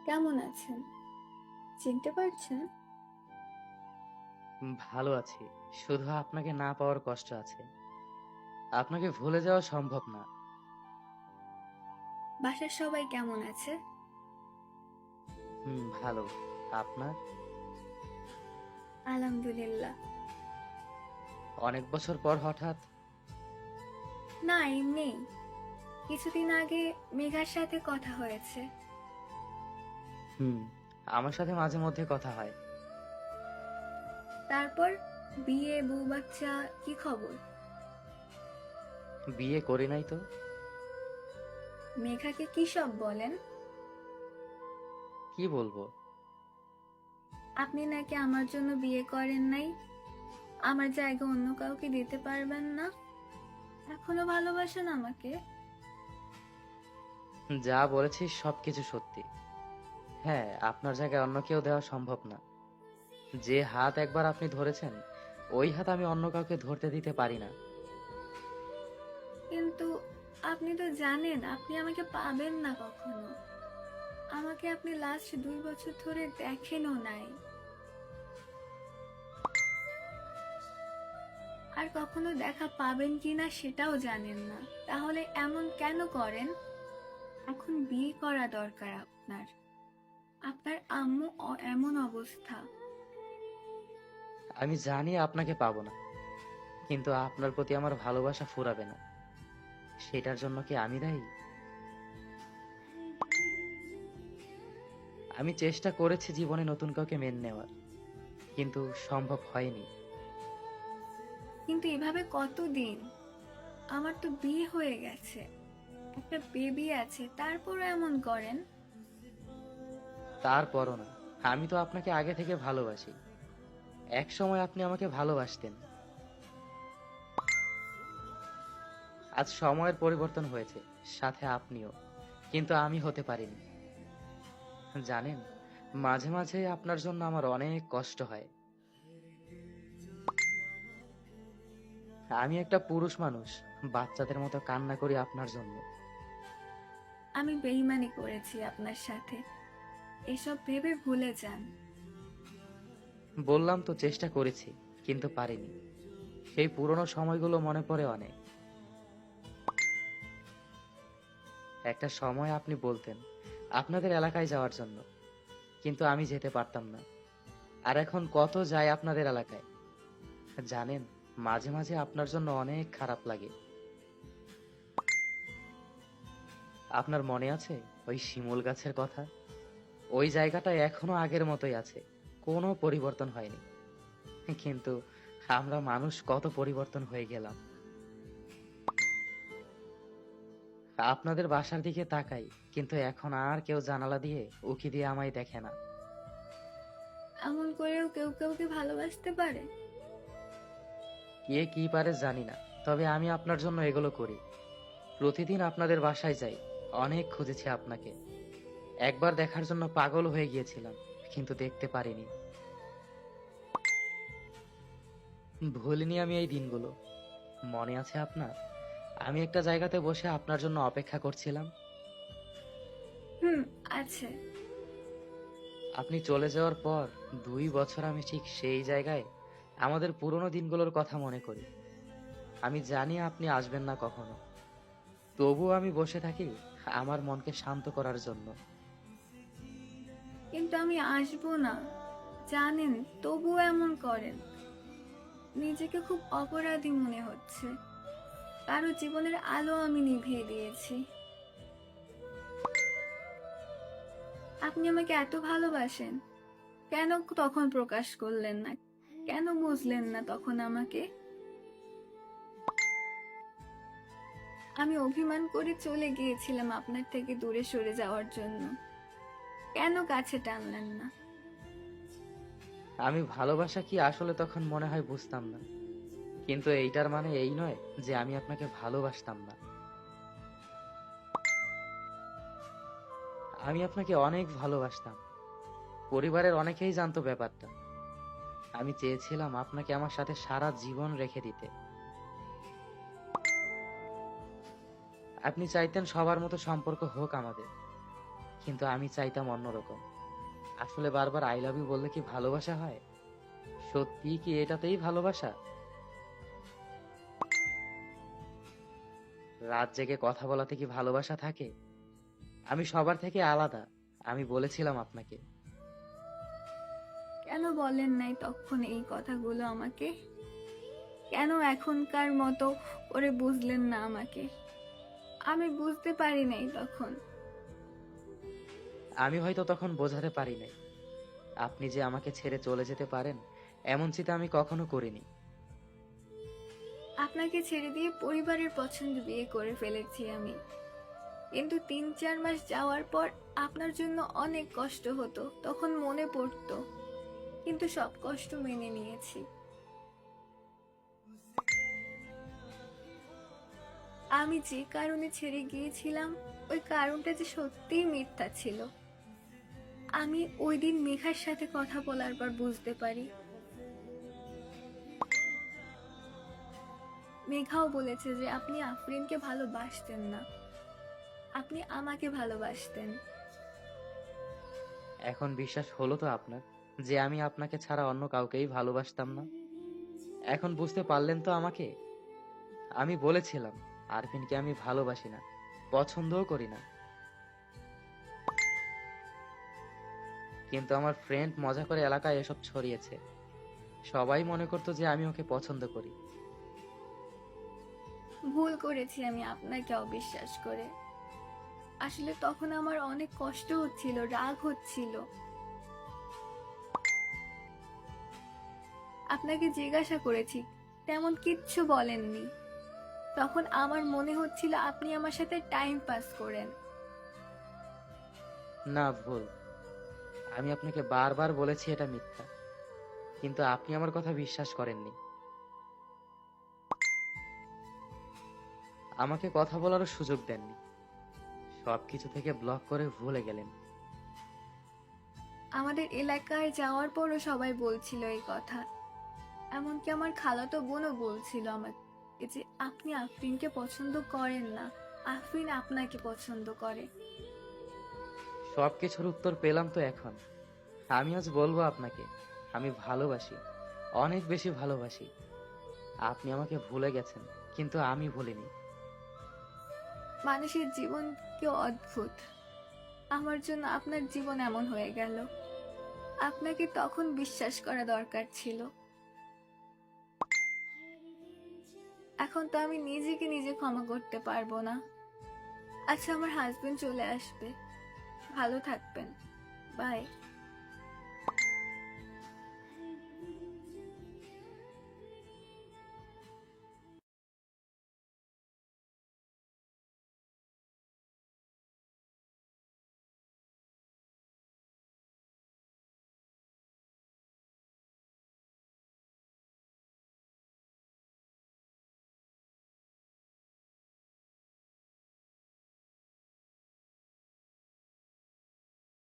কেমন আছেন? চিনতে পারছেন? ভালো আছি। শুধু আপনাকে না পাওয়ার কষ্ট আছে। আপনাকে ভুলে যাওয়া সম্ভব না। বাসার সবাই কেমন আছে? ভালো। আপনার? আলহামদুলিল্লাহ। অনেক বছর পর হঠাৎ? না, এমনি। কিছুদিন আগে মেঘার সাথে কথা হয়েছে। হুম, আমার সাথে মাঝে মধ্যে কথা হয়। তারপর বিয়ে, বউ বাচ্চা, কি খবর? বিয়ে করি নাই তো। মেঘাকে কি সব বলেন? কি বলবো? আপনি নাকি আমার জন্য বিয়ে করেন নাই, আমার জায়গা অন্য কাউকে দিতে পারবেন না, এখনো ভালোবাসেন আমাকে? যা বলেছি সবকিছু সত্যি। হ্যাঁ, আপনার জায়গায় অন্য কেউ দেওয়া সম্ভব না। যে হাত একবার আপনি ধরেছেন, ওই হাত আমি অন্য কাউকে ধরতে দিতে পারি না। কিন্তু আপনি তো জানেন আপনি আমাকে পাবেন না কখনো। আমাকে আপনি লাস্ট 2 বছর ধরে দেখেনও নাই, আর কখনো দেখা পাবেন কিনা সেটাও জানেন না। তাহলে এমন কেন করেন? এখন বিয়ে করা দরকার আপনার। আপনার আম্মু এমন অবস্থা। আমি জানি আপনাকে পাবো না, কিন্তু আপনার প্রতি আমার ভালোবাসা ফুরাবে না। সেটার জন্য কি আমি দায়ী? আমি চেষ্টা করেছি জীবনে নতুন কাউকে মেনে নেওয়ার, কিন্তু সম্ভব হয়নি। কিন্তু এভাবে কতদিন? আমার তো বিয়ে হয়ে গেছে, একটা বেবি আছে, তারপরও এমন করেন? তারপরও না, আমি তো আপনাকে আগে থেকে ভালোবাসি। এক সময় আপনি আমাকে ভালোবাসতেন। আজ সময়ের পরিবর্তন হয়েছে, সাথে আপনিও, কিন্তু আমি হতে পারিনি। জানেন, মাঝে মাঝে আপনার জন্য আমার অনেক কষ্ট হয়। আমি একটা পুরুষ মানুষ, বাচ্চাদের মতো কান্না করি আপনার জন্য। আমি বেইমানি করেছি আপনার সাথে, এসব ভেবে ভুলে যান। বললাম তো চেষ্টা করেছি, কিন্তু পারিনি। সেই পুরনো সময়গুলো মনে পড়ে অনেক। একটা সময় আপনি বলতেন আপনাদের এলাকায় যাওয়ার জন্য, কিন্তু আমি যেতে পারতাম না। আর এখন কত যায় আপনাদের এলাকায়। জানেন, মাঝে মাঝে আপনার জন্য অনেক খারাপ লাগে। আপনার মনে আছে ওই শিমুল গাছের কথা? ওই জায়গাটা এখনো আগের মতোই আছে, কোনো পরিবর্তন হয়নি। কিন্তু আমরা মানুষ কত পরিবর্তন হয়ে গেলাম। আপনাদের বাসার দিকে তাকাই, কিন্তু এখন আর কেউ জানালা দিয়ে উকি দিয়ে আমায় দেখে না। এমন করেও কেউ কাউকে ভালোবাসতে পারে? কে কি পারে জানি না, তবে আমি আপনার জন্য এগুলো করি। প্রতিদিন আপনাদের বাসায় যাই, অনেক খুঁজেছি আপনাকে। একবার দেখার জন্য পাগল হয়ে গিয়েছিলাম, কিন্তু দেখতে পারিনি। ভুলিনি আমি এই দিনগুলো। মনে আছে আপনার, আমি একটা জায়গাতে বসে আপনার জন্য অপেক্ষা করছিলাম। হুম, আছে। আপনি চলে যাওয়ার পর 2 বছর আমি ঠিক সেই জায়গায় আমাদের পুরনো দিনগুলোর কথা মনে করি। আমি জানি আপনি আসবেন না কখনো, তবুও আমি বসে থাকি আমার মনকে শান্ত করার জন্য। কিন্তু আমি আসবো না, জানেন, তবুও এমন করেন। নিজেকে খুব অপরাধী মনে হচ্ছে। কারো জীবনের আলো আমি নিভিয়ে দিয়েছি। আপনি আমাকে এত ভালোবাসেন, কেন তখন প্রকাশ করলেন না? কেন বুঝলেন না তখন আমাকে? আমি অভিমান করে চলে গিয়েছিলাম আপনার থেকে দূরে সরে যাওয়ার জন্য, কেন কাছে টানলেন না? আমি ভালোবাসা কি আসলে তখন মনে হয় বুঝতাম না, কিন্তু এইটার মানে এই নয় যে আমি আপনাকে ভালোবাসতাম না। আমি আপনাকে অনেক ভালোবাসতাম। পরিবারের অনেকেই জানতো ব্যাপারটা। আমি চেয়েছিলাম আপনাকে আমার সাথে সারা জীবন রেখে দিতে। আপনি চাইতেন সবার মতো সম্পর্ক হোক আমাদের, কিন্তু আমি চাইতাম অন্যরকম। আসলে বারবার আই লাভ ইউ বললে কি ভালোবাসা হয়? সত্যি কি এটাতেই ভালোবাসা? রাত জেগে কথা বলাতে কি ভালোবাসা থাকে? আমি সবার থেকে আলাদা। আমি বলেছিলাম আপনাকে। কেন বলেন নাই তখন এই কথাগুলো আমাকে? কেন এখনকার মতো করে বুঝলেন না আমাকে? আমি বুঝতে পারি নাই তখন। আমি হয়তো তখন বোঝাতে পারি নাই। আপনি যে আমাকে ছেড়ে চলে যেতে পারেন, এমন চিন্তা আমি কখনো করিনি। আপনাকে ছেড়ে দিয়ে পরিবারের পছন্দ বিয়ে করে ফেলেছি আমি। কিন্তু 3-4 মাস যাওয়ার পর আপনার জন্য অনেক কষ্ট হতো, তখন মনে পড়তো। কিন্তু সব কষ্ট মেনে নিয়েছি। আমি যে কারণে ছেড়ে গিয়েছিলাম, ওই কারণটা যে সত্যিই মিথ্যা ছিল। আমি ওই দিন মেঘার সাথে কথা বলার পর বুঝতে পারি। মেঘাও বলেছে যে আপনি আফরিনকে ভালোবাসতেন না, আপনি আমাকে ভালোবাসতেন। এখন বিশ্বাস হলো তো আপনার যে আমি আপনাকে ছাড়া অন্য কাউকেই ভালোবাসতাম না? এখন বুঝতে পারলেন তো আমাকে? আমি বলেছিলাম আরফিনকে আমি ভালোবাসি না, পছন্দও করি না। কিন্তু আমার ফ্রেন্ড মজা করে এলাকায় এসব ছড়িয়েছে। সবাই মনে করতো যে আমি ওকে পছন্দ করি। ভুল করেছি আমি আপনাকে অবিশ্বাস করে। আসলে তখন আমার অনেক কষ্ট হচ্ছিল, রাগ হচ্ছিল। আপনাকে জিজ্ঞাসা করেছি, তেমন কিচ্ছু বলেননি। তখন আমার মনে হচ্ছিল আপনি আমার সাথে টাইম পাস করেন। না, ভুল। আমি আপনাকে বারবার বলেছি এটা মিথ্যা, কিন্তু আপনি আমার কথা বিশ্বাস করেননি। আমাকে কথা বলারও সুযোগ দেননি। সবকিছু থেকে ব্লক করে ভুলে গেলেন। আমাদের এলাকায় যাওয়ার পরও সবাই বলছিল এই কথা। এমনকি আমার খালাতো বোনও বলছিল আমাকে যে আপনি আফরিনকে পছন্দ করেন না, আফরিন আপনাকে পছন্দ করে। সবকিছুর উত্তর পেলাম তো এখন। আমি আজ বলবো আপনাকে, আমি ভালোবাসি, অনেক বেশি ভালোবাসি। আপনি আমাকে ভুলে গেছেন, কিন্তু আমি ভুলিনি। মানুষের জীবন কি অদ্ভুত। আমার জন্য আপনার জীবন এমন হয়ে গেল। আপনাকে তখন বিশ্বাস করা দরকার ছিল। এখন তো আমি নিজেকে নিজে ক্ষমা করতে পারবো না। আচ্ছা, আমার হাজবেন্ড চলে আসবে। ভালো থাকবেন। বাই।